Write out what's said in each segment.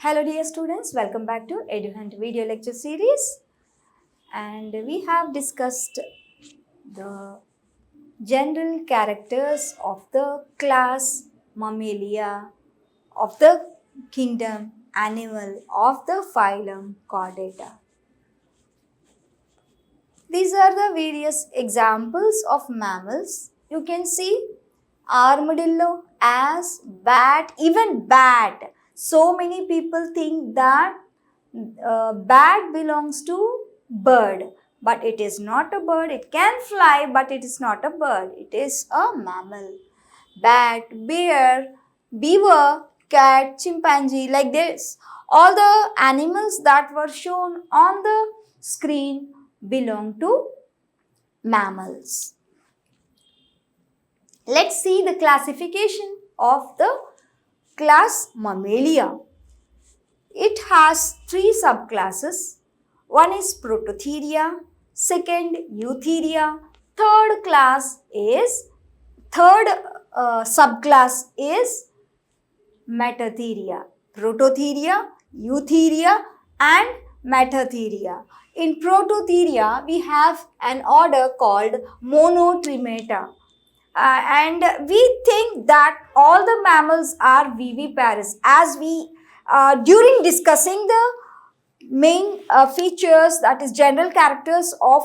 Hello dear students, welcome back to EduHunt video lecture series, and we have discussed the general characters of the class Mammalia, of the kingdom animal, of the phylum Chordata. These are the various examples of mammals. You can see armadillo as bat, even bat. So many people think that bat belongs to bird, but it is not a bird. It can fly, but it is not a bird. It is a mammal. Bat, bear, beaver, cat, chimpanzee, like this. All the animals that were shown on the screen belong to mammals. Let's see the classification of the class Mammalia. It has three subclasses. One is Prototheria, second Eutheria, third subclass is Metatheria. Prototheria, Eutheria and Metatheria. In Prototheria, we have an order called Monotrimata. And we think that all the mammals are viviparous. As we, during discussing the main features, that is general characters of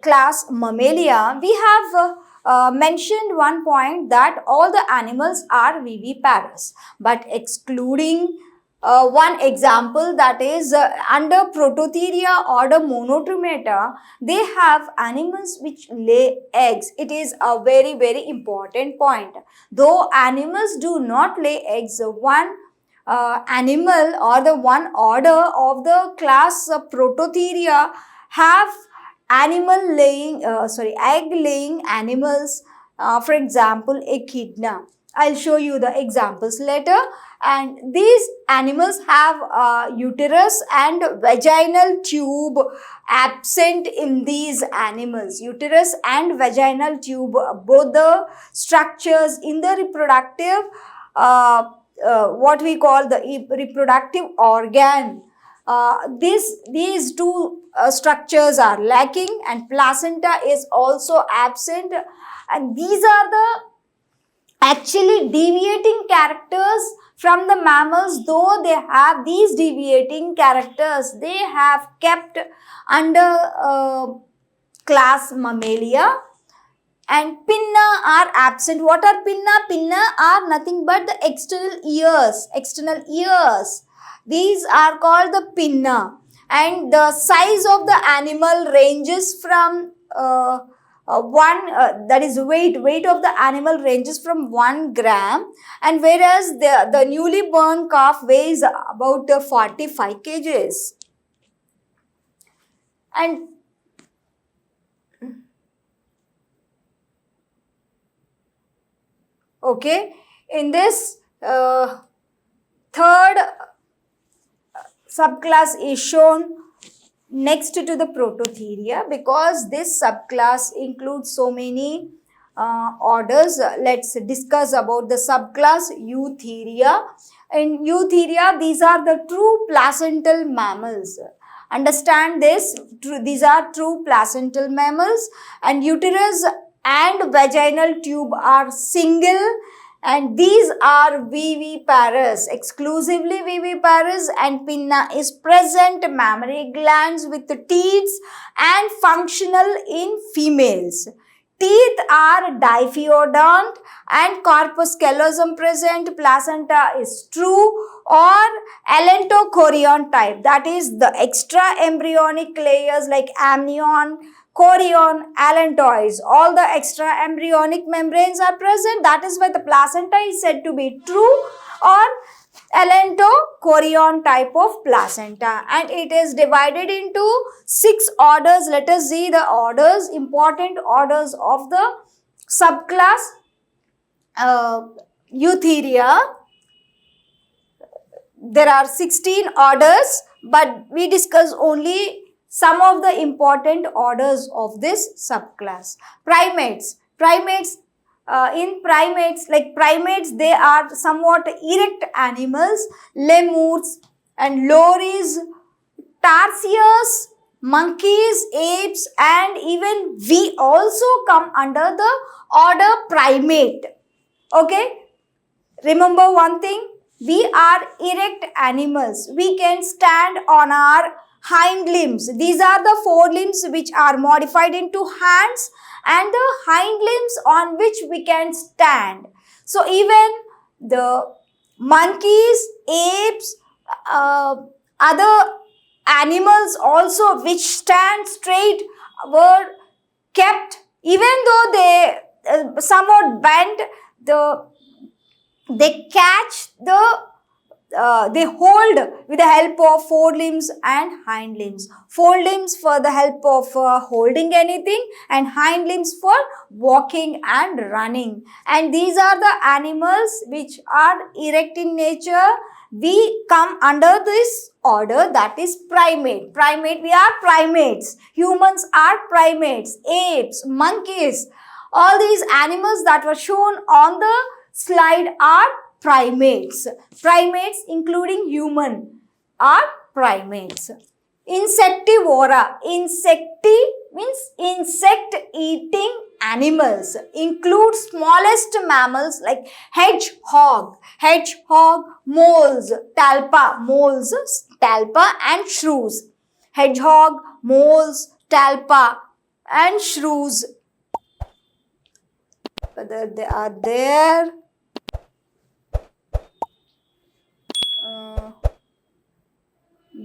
class Mammalia, we have mentioned one point that all the animals are viviparous, but excluding one example, that is under Prototheria order Monotrimata, they have animals which lay eggs. It is a very, very important point. Though animals do not lay eggs, one animal or the one order of the class Prototheria have egg laying animals, for example echidna. I'll show you the examples later. And these animals have uterus and vaginal tube absent in these animals. Uterus and vaginal tube, both the structures in the reproductive, what we call the reproductive organ. These two structures are lacking, and placenta is also absent. And these are the actually deviating characters from the mammals. Though they have these deviating characters, they have kept under class Mammalia. And pinna are absent. What are pinna? Pinna are nothing but the external ears. These are called the pinna. And the size of the animal ranges from that is weight of the animal ranges from 1 gram, and whereas the newly born calf weighs about 45 kgs. And okay, in this third subclass is shown next to the Prototheria, because this subclass includes so many orders. Let's discuss about the subclass Eutheria. In Eutheria, these are the true placental mammals. Understand this, these are true placental mammals, and uterus and vaginal tube are single, and these are viviparous, exclusively viviparous, and pinna is present, mammary glands with the teats and functional in females. Teeth are diphyodont and corpus callosum present. Placenta is true or allantochorion type, that is the extra embryonic layers like amnion, chorion, allantois, all the extra embryonic membranes are present. That is why the placenta is said to be true or allantochorion type of placenta, and it is divided into 6 orders. Let us see the orders, important orders of the subclass Eutheria. There are 16 orders, but we discuss only some of the important orders of this subclass. Primates. In primates, they are somewhat erect animals. Lemurs and lories, tarsiers, monkeys, apes, and even we also come under the order primate. Okay? Remember one thing, we are erect animals. We can stand on our hind limbs. These are the forelimbs which are modified into hands, and the hind limbs on which we can stand. So even the monkeys, apes, other animals also which stand straight were kept, even though they somewhat bend, they catch they hold with the help of forelimbs and hind limbs. Forelimbs for the help of holding anything, and hind limbs for walking and running. And these are the animals which are erect in nature. We come under this order, that is primate. We are primates. Humans are primates. Apes, monkeys, all these animals that were shown on the slide are primates. Primates including human are primates. Insectivora. Insecti means insect-eating animals. Include smallest mammals like hedgehog, moles, talpa and shrews. Hedgehog, moles, talpa and shrews. Whether they are there.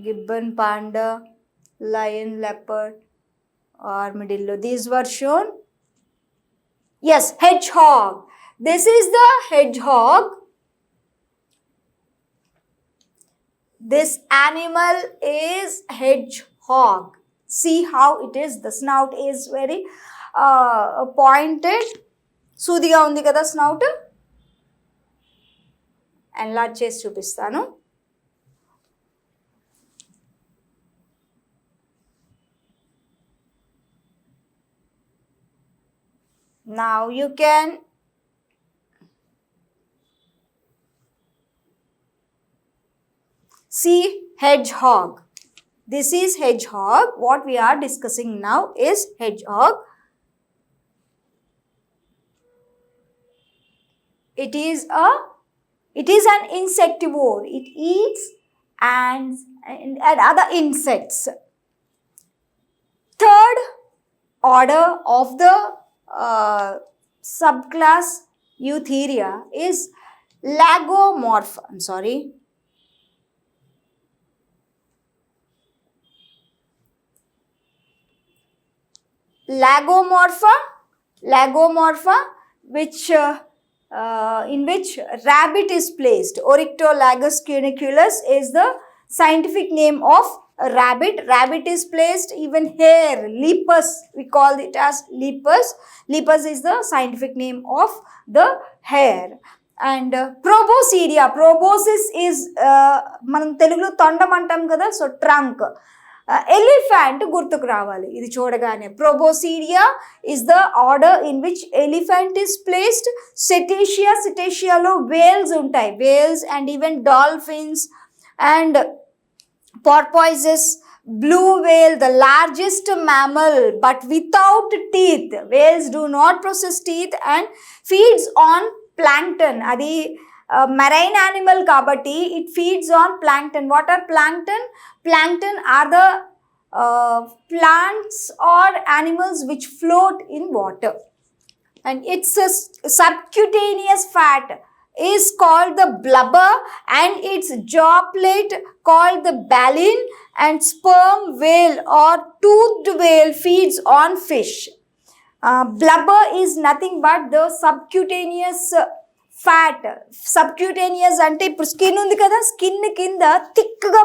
Gibbon, panda, lion, leopard, armadillo. These were shown. Yes, hedgehog. This is the hedgehog. This animal is hedgehog. See how it is. The snout is very pointed. Sudiga undi kada snout. Enlarge chesi chupistanu. Now you can see hedgehog. This is hedgehog. What we are discussing now is hedgehog. It is an insectivore. It eats ants and other insects. Third order of the subclass Eutheria is lagomorpha. Lagomorpha, which in which rabbit is placed. Oryctolagus cuniculus is the scientific name of rabbit. Rabbit is placed. Even hare, lepus, we call it as lepus. Lepus is the scientific name of the hare. And proboscidea. Proboscis is మనం తెలుగులో తొండం అంటాం కదా, so trunk. Elephant గుర్తుకు రావాలి ఇది చూడగానే. Proboscidea is the order in which elephant is placed. Cetaceaలో whales ఉంటాయి. Whales and even dolphins and porpoises. Blue whale, the largest mammal but without teeth. Whales do not possess teeth and feeds on plankton. Adi marine animal kabatti it feeds on plankton. What are plankton? Plankton are the plants or animals which float in water. And its subcutaneous fat is called the blubber, and its jaw plate called the baleen, and sperm whale or toothed whale feeds on fish. Blubber is nothing but the subcutaneous fat. Subcutaneous అంటే ఇప్పుడు skin ఉంది కదా, skin కింద థిక్గా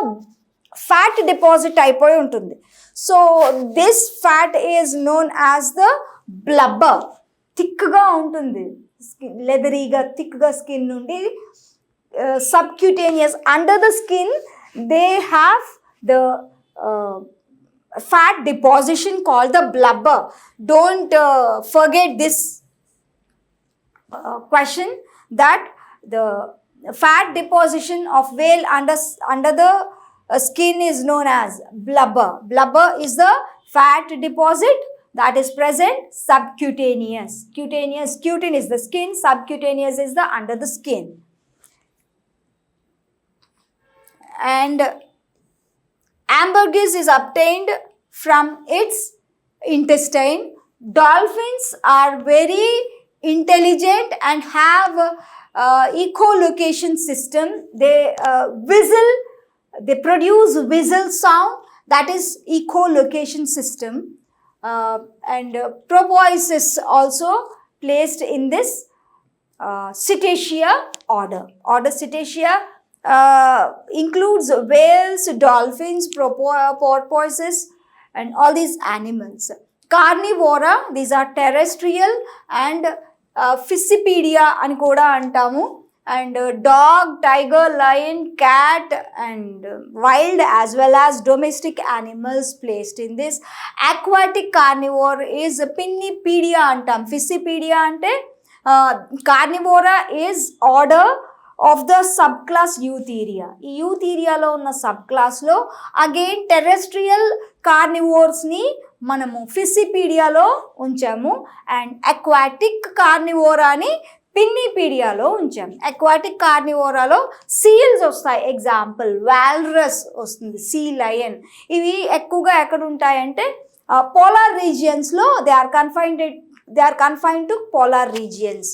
fat deposit అయిపోయి ఉంటుంది. So this fat is known as the blubber. థిక్గా ఉంటుంది, లెదరీగా థిక్గా స్కిన్ నుండి. Subcutaneous, under the skin they have the fat deposition called the blubber. Don't forget this question, that the fat deposition of whale under the skin is known as blubber. Blubber is the fat deposit that is present subcutaneous. Cutaneous is the skin, subcutaneous is the under the skin. And ambergris is obtained from its intestine. Dolphins are very intelligent and have echolocation system. They whistle, they produce whistle sound, that is echolocation system. And proboscis also placed in this Cetacea order. Order Cetacea includes whales, dolphins, porpoises, and all these animals. Carnivora, these are terrestrial, and Fissipedia అని కూడా అంటాము. And dog, tiger, lion, cat, and wild as well as domestic animals placed in this. Aquatic carnivore is Pinnipedia antam. Fissipedia ante carnivora is order of the subclass Eutheria. ఈ యూథీరియాలో ఉన్న sub క్లాస్లో again terrestrial కార్నివోర్స్ని మనము ఫిసిపీడియాలో ఉంచాము, and aquatic కార్నివోరాని పిన్నిపీడియాలో ఉంచాము. Aquatic కార్నివోరాలో seals వస్తాయి, ఎగ్జాంపుల్ వాల్రస్ వస్తుంది, సీ లయన్. ఇవి ఎక్కువగా ఎక్కడ ఉంటాయంటే పోలార్ రీజియన్స్లో they are confined to polar regions.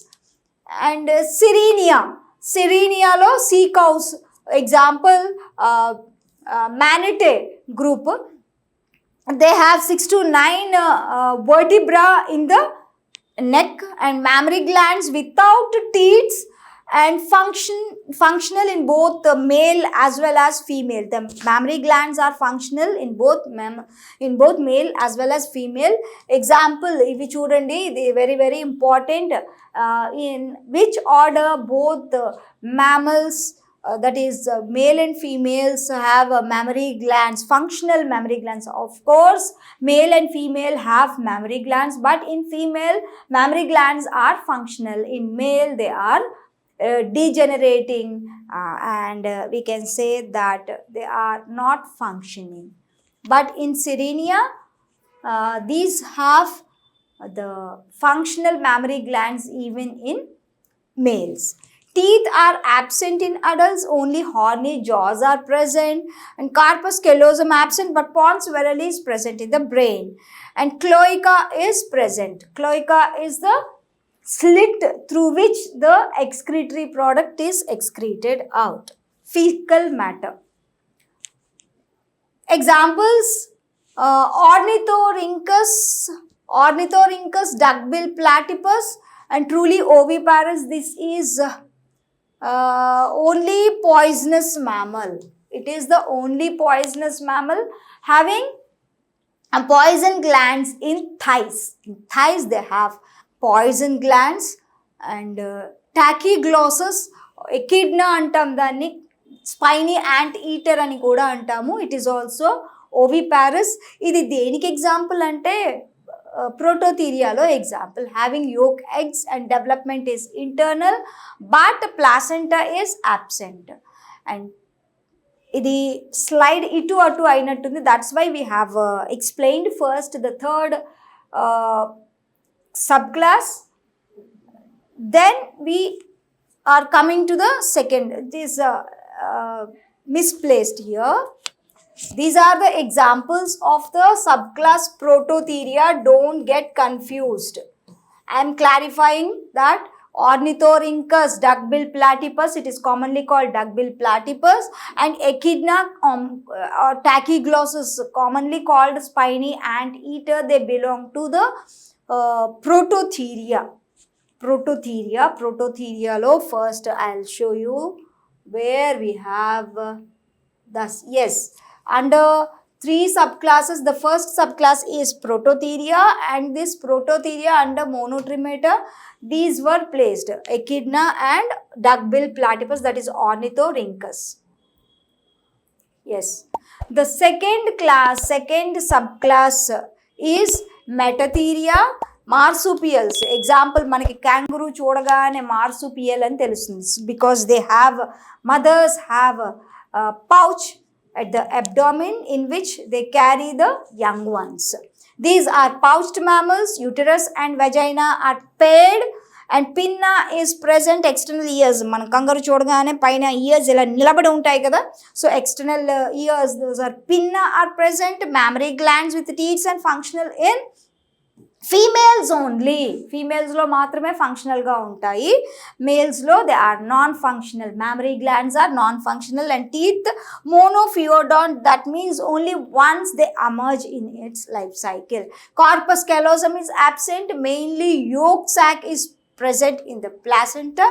And సిరీనియాలో sea cows, example manatee group. They have 6 to 9 vertebra in the neck and mammary glands without teats, and functional in both male as well as female. The mammary glands are functional in both male as well as female. Example, ivi chudandi, they very important. In which order both mammals, that is male and females, have mammary glands, functional mammary glands. Of course male and female have mammary glands, but in female mammary glands are functional. In male they are degenerating, and we can say that they are not functioning. But in Sirenia, these have the functional mammary glands even in males. Teeth are absent in adults, only horny jaws are present, and corpus callosum absent, but pons virale is present in the brain, and cloaca is present. Cloaca is the slit through which the excretory product is excreted out, fecal matter. Examples, ornithorhynchus, duckbill platypus, and truly oviparous. This is only poisonous mammal. It is the only poisonous mammal having poison glands in thighs. In thighs they have poison glands. And tachyglossus, echidna antam danni, spiny ant eater ani kuda antamu. It is also oviparous. Idi deniki example ante prototherialo example, having yolk eggs and development is internal but placenta is absent. And ఇది slide ఇటు అటు అయినట్టుంది, that's why we have explained first the third sub class, then we are coming to the second. It is misplaced here. These are the examples of the subclass Prototheria. Don't get confused. I am clarifying that Ornithorhynchus, duckbill platypus, it is commonly called duckbill platypus, and Echidna or Tachyglossus, commonly called spiny ant eater, they belong to the Prototheria. Prototheria lo first I'll show you where we have thus yes, under 3 subclasses. The first subclass is Prototheria, and this Prototheria under Monotremata, these were placed Echidna and duckbill platypus, that is Ornithorhynchus. Yes, the second subclass is Metatheria, marsupials. Example, manaki kangaroo చూడగానే marsupial అని తెలుస్తుంది, because they have, mothers have a pouch at the abdomen in which they carry the young ones. These are pouched mammals. Uterus and vagina are paired and pinna is present. External ears, మన కంగారు చూడగానే పైన years ఇలా నిలబడి ఉంటాయి కదా, so external years, those are pinna are present. Mammary glands with teats and functional in females only. Females లో మాత్రమే ఫంక్షనల్ గా ఉంటాయి, మేల్స్ లో they are non functional. mammary glands are non functional and teeth monophyodont, that means only once they emerge in its life cycle. Corpus callosum is absent, mainly yolk sac is present in the placenta.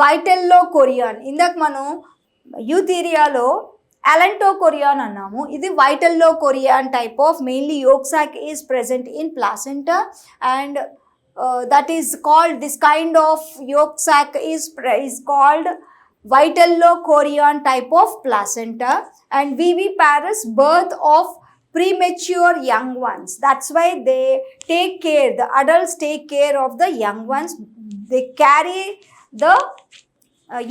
Vitellochorion, ఇందాక మనం యూథీరియాలో Allantochorion అన్నాము, ఇది Vitellochorion type of, mainly yolk sac is present in placenta, and that is called, this kind of yolk sac is called Vitellochorion type of placenta. And viviparous, birth of premature young ones, that's why they take care, the adults take care of the young ones, they carry the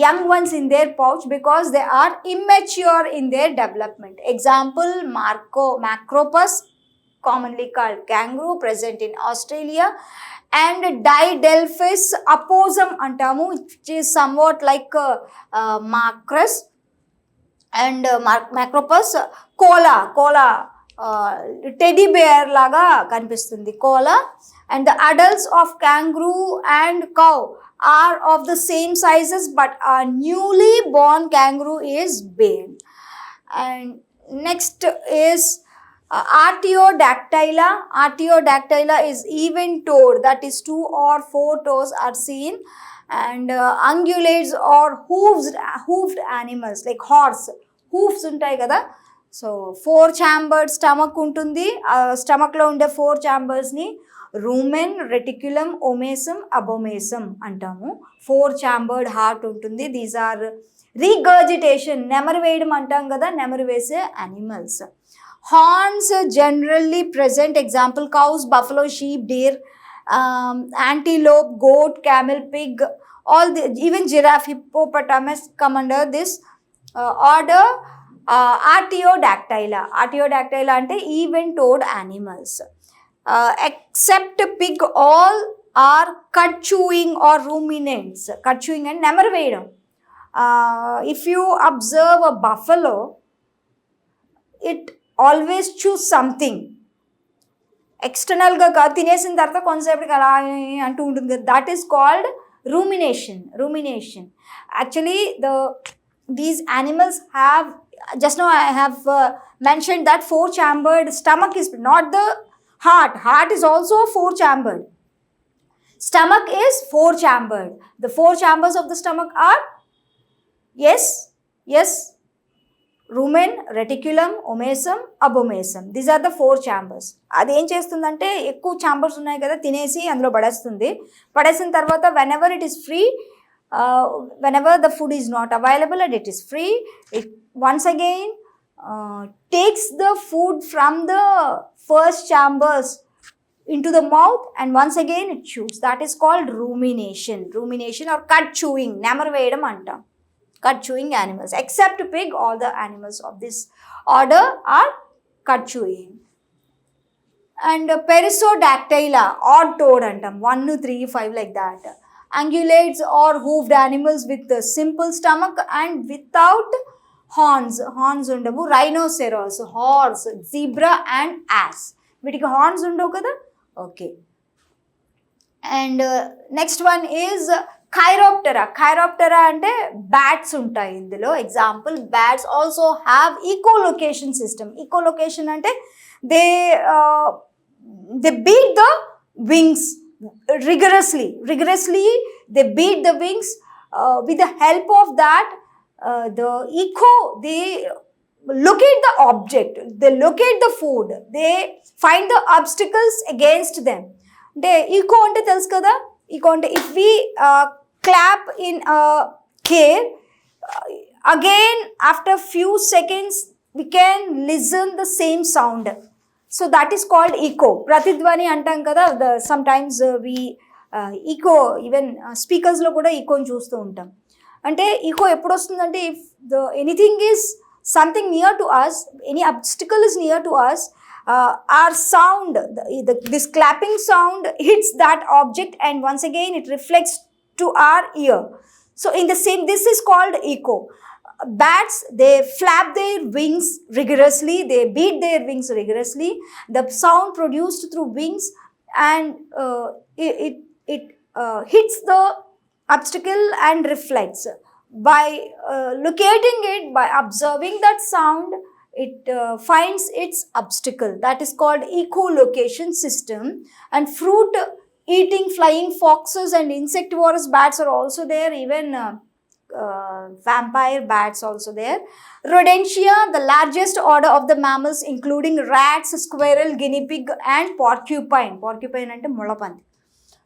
young ones in their pouch because they are immature in their development. Example, Macropus, commonly called kangaroo, present in Australia, and Didelphis opossum antamu, which is somewhat like Macrus, and Macropus koala, teddy bear laga kanipistundi koala. And the adults of kangaroo and cow are of the same sizes, but a newly born kangaroo is bare. And next is Artiodactyla. Artiodactyla is even toed, that is 2 or 4 toes are seen. And ungulates or hoofed animals, like horse, hoofs untayi kada. So 4 chambered stomach untundi, stomach lo unde 4 chambers ni rumen, reticulum, omasum, abomasum అంటాము. 4 chambered heart ఉంటుంది. These are regurgitation, నెమరు వేయడం అంటాం కదా, నెమరు వేసే animals. Horns generally present. Example, cows, buffalo, sheep, deer, antelope, goat, camel, pig, all the, even giraffe, hippopotamus come under this order. Artiodactyla. Artiodactyla అంటే even toed animals. Except pig, all are cut chewing or ruminants. Cut chewing and నెమరు వేయడం. If you observe a buffalo, it always chews something. ఎక్స్టర్నల్గా తినేసిన తర్వాత కొంతసేపటికి అలా అంటూ ఉంటుంది కదా, that is called rumination. Actually these animals have, just now I have mentioned that 4 chambered stomach is not the heart is also 4 chambered. Stomach is 4 chambered. The 4 chambers of the stomach are yes rumen, reticulum, omasum, abomasum. These are the 4 chambers. అది ఏం చేస్తుందంటే, ఎక్కువ chambers ఉన్నాయి కదా, తినేసి అందులో పడేస్తుంది. పడేసిన తర్వాత whenever it is free, whenever the food is not available and it is free, it once again takes the food from the first chambers into the mouth and once again it chews. That is called rumination or cut chewing. నెమరు వేయడం అంటాం. Cut chewing animals. Except pig, all the animals of this order are cut chewing. And Perissodactyla, odd toed antam, 1, 3, 5 like that. Ungulates or hoofed animals with a simple stomach and without horns. Horns undavu. Rhinoceros, horse, zebra and ass. వీటికి horns ఉండవు కదా. Okay. And next one is Chiroptera అంటే bats ఉంటాయి ఇందులో. Example, bats also have echolocation system. Echolocation అంటే they beat the wings rigorously they beat the wings. With the help of that, the echo, they locate the object, they locate the food, they find the obstacles against them. అంటే echo అంటే తెలుసు కదా, echo అంటే if we clap in a cave, again after few seconds we can listen the same sound. So that is called echo. ప్రతిధ్వని అంటాం కదా, sometimes we echo, even స్పీకర్స్లో కూడా ఈకోని చూస్తూ ఉంటాం. అంటే ఈకో ఎప్పుడు వస్తుందంటే, if the anything is something near to us, any obstacle is near to us, our sound, this clapping sound hits that object and once again it reflects to our ear. So in the same, this is called echo. Bats, they flap their wings rigorously, they beat their wings rigorously. The sound produced through wings and it hits the obstacle and reflects. By locating it, by observing that sound, it finds its obstacle. That is called echolocation system. And fruit eating flying foxes and insectivorous bats are also there, even vampire bats also there. Rodentia, the largest order of the mammals, including rats, squirrel, guinea pig and porcupine. Porcupine ante mulapanti.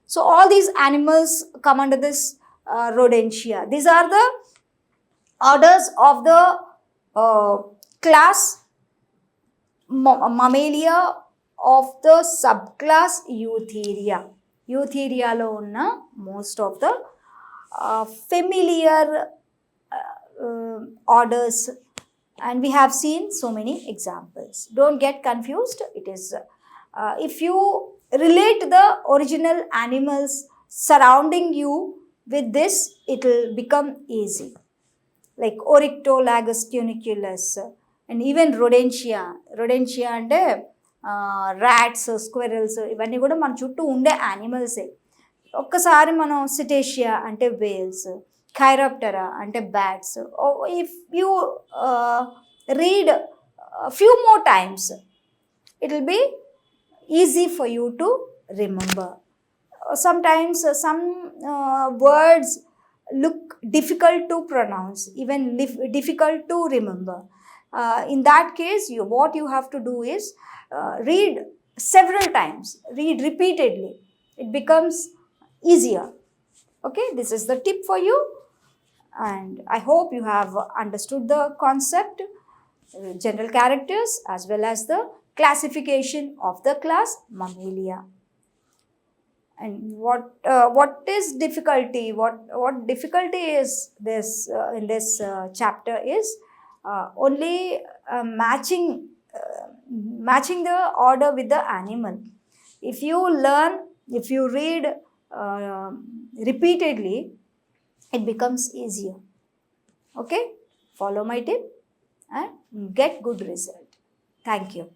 So all these animals come under this Rodentia. These are the orders of the class Mammalia of the subclass Eutheria. Eutheria lo unna most of the familiar orders, and we have seen so many examples. Don't get confused. It is if you relate the original animals surrounding you with this, it will become easy. Like Oryctolagus cuniculus and even Rodentia. Rodentia అంటే rats, squirrels, ఇవన్నీ కూడా మన చుట్టూ ఉండే యానిమల్సే. ఒక్కసారి మనం సిటేషియా అంటే Wales, ఖైరాప్టెరా అంటే bats. If you read few more times, it will be easy for you to remember. Sometimes some words look difficult to pronounce, even difficult to remember. In that case, what you have to do is read several times, read repeatedly. It becomes easier. Okay, this is the tip for you, and I hope you have understood the concept, general characters as well as the classification of the class Mammalia. And what is difficulty? What difficulty is this in this chapter is only matching the order with the animal. If you learn, if you read repeatedly, it becomes easier. Okay, follow my tip and get good result. Thank you.